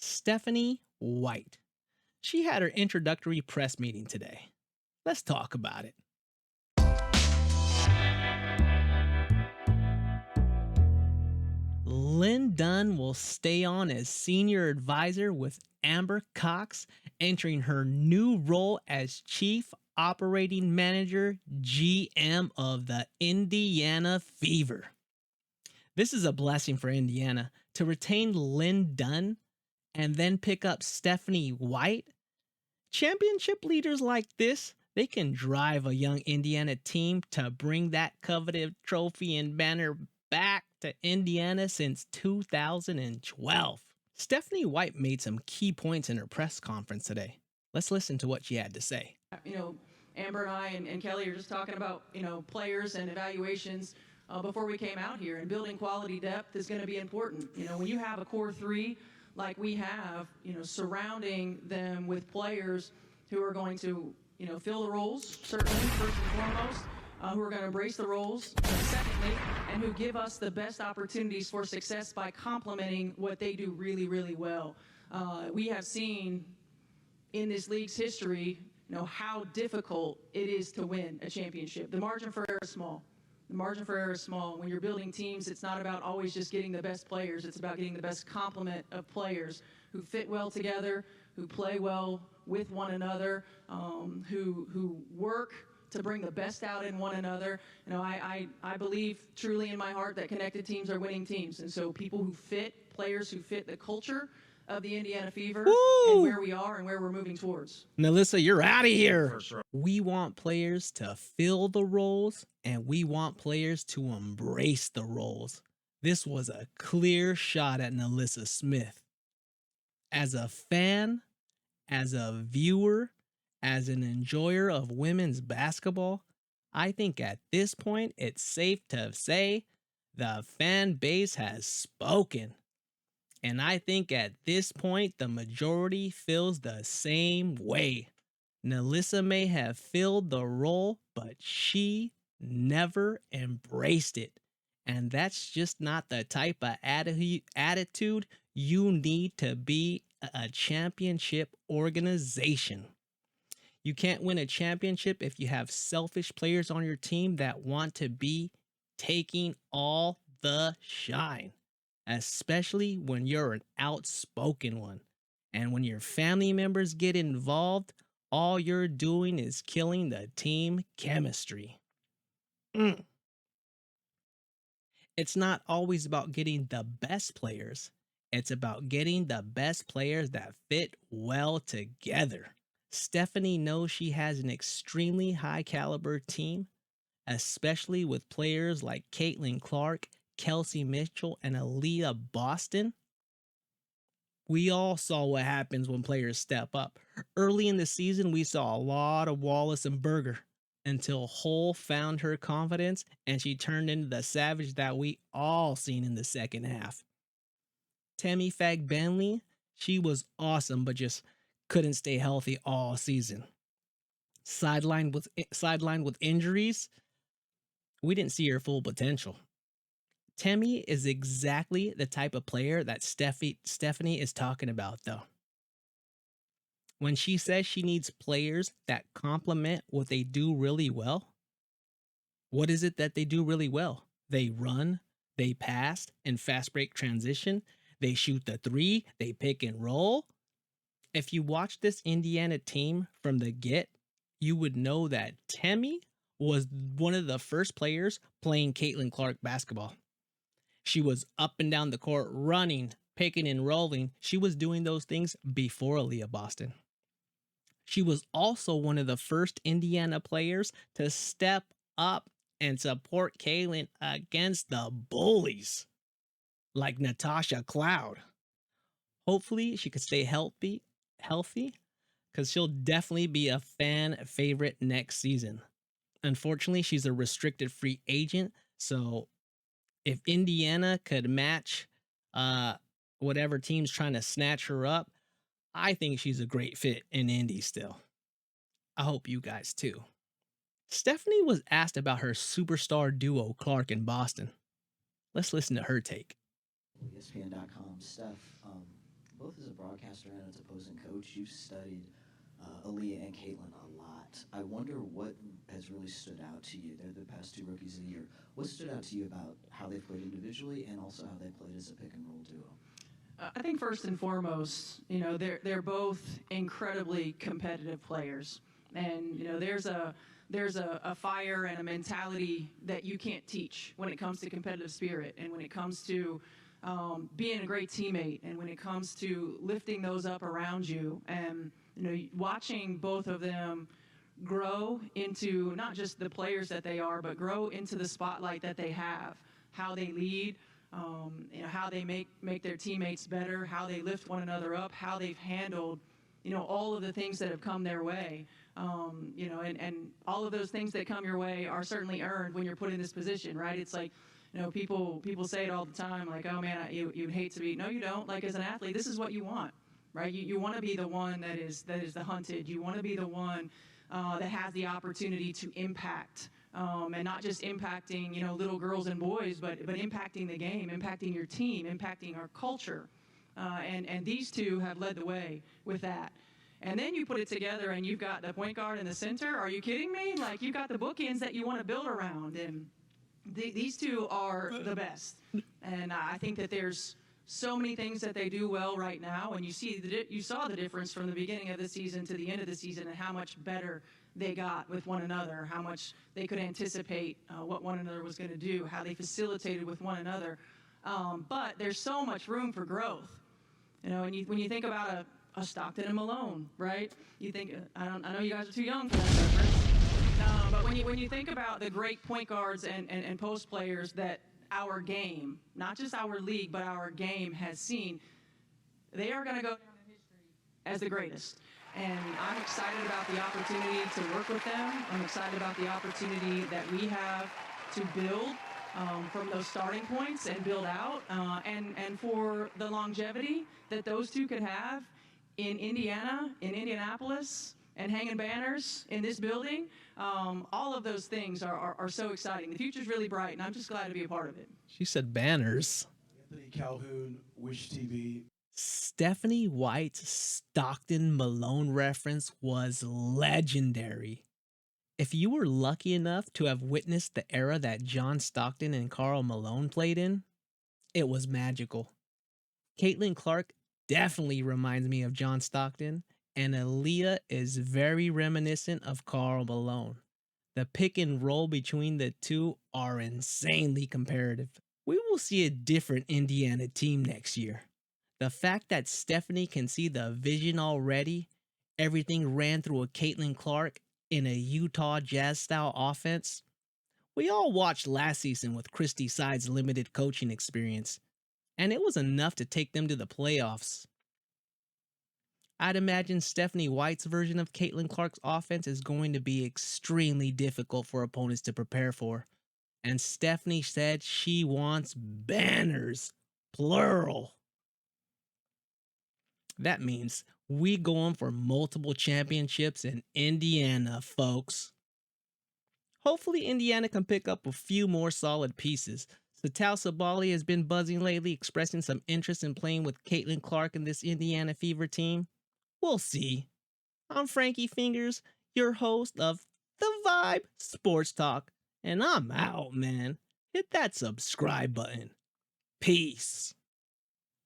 Stephanie White. She had her introductory press meeting today. Let's talk about it. Lynn Dunn will stay on as senior advisor with Amber Cox entering her new role as Chief Operating Manager GM of the Indiana Fever. This is a blessing for Indiana to retain Lynn Dunn and then pick up Stephanie White. Championship leaders like this, they can drive a young Indiana team to bring that coveted trophy and banner back to Indiana since 2012. Stephanie White made some key points in her press conference today. Let's listen to what she had to say. Amber and I and Kelly are just talking about, players and evaluations before we came out here, and building quality depth is going to be important. When you have a core three like we have, surrounding them with players who are going to, fill the roles, certainly, first and foremost, who are going to embrace the roles, secondly, and who give us the best opportunities for success by complementing what they do really, really well. We have seen in this league's history, how difficult it is to win a championship. The margin for error is small. The margin for error is small. When you're building teams, it's not about always just getting the best players. It's about getting the best complement of players who fit well together, who play well with one another, who work to bring the best out in one another. I believe truly in my heart that connected teams are winning teams. And so people who fit, players who fit the culture of the Indiana Fever, and where we are and where we're moving towards. Melissa, you're out of here. We want players to fill the roles, and we want players to embrace the roles. This was a clear shot at Melissa Smith. As a fan, as a viewer, as an enjoyer of women's basketball, I think at this point it's safe to say the fan base has spoken. And I think at this point, the majority feels the same way. Melissa may have filled the role, but she never embraced it. And that's just not the type of attitude you need to be a championship organization. You can't win a championship if you have selfish players on your team that want to be taking all the shine, especially when you're an outspoken one. And when your family members get involved, all you're doing is killing the team chemistry. It's not always about getting the best players. It's about getting the best players that fit well together. Stephanie knows she has an extremely high caliber team, especially with players like Caitlin Clark, Kelsey Mitchell, and Aliyah Boston. We all saw what happens when players step up. Early in the season, we saw a lot of Wallace and Berger until Hull found her confidence and she turned into the savage that we all seen in the second half. Tammy Fagbenley, she was awesome, but just couldn't stay healthy all season. Sidelined with injuries, we didn't see her full potential. Tammy is exactly the type of player that Stephanie is talking about, though. When she says she needs players that complement what they do really well, what is it that they do really well? They run, they pass in fast break transition, they shoot the three, they pick and roll. If you watch this Indiana team from the get, you would know that Tammy was one of the first players playing Caitlin Clark basketball. She was up and down the court running, picking and rolling. She was doing those things before Aliyah Boston. She was also one of the first Indiana players to step up and support Caitlin against the bullies like Natasha Cloud. Hopefully she could stay healthy, because she'll definitely be a fan favorite next season. Unfortunately, she's a restricted free agent, so if Indiana could match whatever team's trying to snatch her up, I think she's a great fit in Indy still. I hope you guys too. Stephanie was asked about her superstar duo Clark and Boston. Let's listen to her take. ESPN.com, Steph, both as a broadcaster passed around as opposing coach, you've studied Aliyah and Caitlin a lot. I wonder what has really stood out to you. They're the past two rookies of the year. What stood out to you about how they played individually and also how they played as a pick and roll duo? I think first and foremost, they're both incredibly competitive players, and there's a fire and a mentality that you can't teach when it comes to competitive spirit, and when it comes to being a great teammate, and when it comes to lifting those up around you, and watching both of them grow into not just the players that they are, but grow into the spotlight that they have, how they lead, how they make their teammates better, how they lift one another up, how they've handled, all of the things that have come their way. And all of those things that come your way are certainly earned when you're put in this position, right? It's like, people say it all the time, like, oh man, you'd hate to be. No, you don't. Like, as an athlete, this is what you want, right? You want to be the one that is the hunted. You want to be the one that has the opportunity to impact, and not just impacting, little girls and boys, but impacting the game, impacting your team, impacting our culture. And these two have led the way with that. And then you put it together and you've got the point guard in the center. Are you kidding me? Like, you've got the bookends that you want to build around. And these two are the best. And I think that there's so many things that they do well right now, and you saw the difference from the beginning of the season to the end of the season, and how much better they got with one another, how much they could anticipate what one another was going to do, how they facilitated with one another. But there's so much room for growth, and when you think about a Stockton and Malone, right? You think I know you guys are too young for that reference, but when you think about the great point guards and post players that our game, not just our league, but our game has seen, they are going to go down in history as the greatest. And I'm excited about the opportunity to work with them. I'm excited about the opportunity that we have to build from those starting points and build out, and for the longevity that those two could have in Indiana, in Indianapolis, and hanging banners in this building. All of those things are so exciting. The future's really bright, and I'm just glad to be a part of it. She said banners. Anthony Calhoun, Wish TV. Stephanie White's Stockton Malone reference was legendary. If you were lucky enough to have witnessed the era that John Stockton and Karl Malone played in, it was magical. Caitlin Clark definitely reminds me of John Stockton, and Aliyah is very reminiscent of Karl Malone. The pick and roll between the two are insanely comparative. We will see a different Indiana team next year. The fact that Stephanie can see the vision already, everything ran through a Caitlin Clark in a Utah Jazz style offense. We all watched last season with Christy Side's limited coaching experience, and it was enough to take them to the playoffs. I'd imagine Stephanie White's version of Caitlin Clark's offense is going to be extremely difficult for opponents to prepare for. And Stephanie said she wants banners, plural. That means we going for multiple championships in Indiana, folks. Hopefully Indiana can pick up a few more solid pieces. Satal Sabali has been buzzing lately, expressing some interest in playing with Caitlin Clark in this Indiana Fever team. We'll see. I'm Frankie Fingers, your host of The Vibe Sports Talk, and I'm out, man. Hit that subscribe button. Peace.